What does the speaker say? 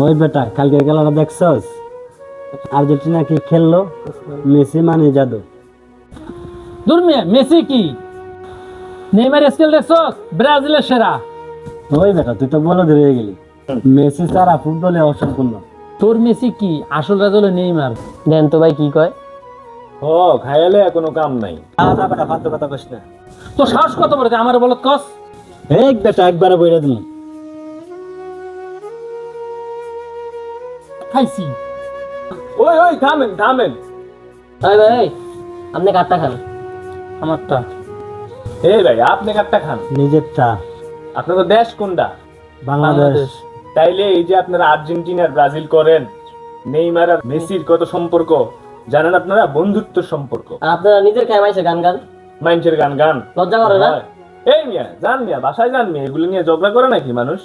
ওই বেটা কালকে খেলাটা দেখছস? আর্জেন্টিনা কি খেললো? মেসি মানে জাদু। দূর মিয়া, মেসি কি নেইমার স্কেল দেখছস? ব্রাজিলের সেরা। ওই বেটা তুই তো বলে ধরে গেলি, মেসি ছাড়া ফুটবলে অসম্পূর্ণ। তোর মেসি কি আসল রাজলে নেইমার? দেন তো ভাই কি কয়? ও খায়ালে কোনো কাম নাই। না বেটা ফালতু কথা কইস না। তো সাহস কত বড় যে আমার বলত কস? এক বেটা একবারে বইরা দিন। খাইছি। ওই ওই থামেন থামেন। ভাই ভাই, আপনি কাটটা খান। আমারটা। এই ভাই আপনি কাটটা খান। নিজেরটা। আপনাদের দেশ কোনটা? বাংলাদেশ। তাইলে এই যে আপনারা আর্জেন্টিনা আর ব্রাজিল করেন, নেইমার আর মেসির কত সম্পর্ক জানেন আপনারা? বন্ধুত্ব সম্পর্ক। আর আপনারা নিজের খায় মাইছে গান গান, মাইন্সের গান গান লজ্জা করে না? এই মিয়া জান মিয়া বাসায় যান মিয়া, এগুলো নিয়ে ঝগড়া করে নাকি মানুষ?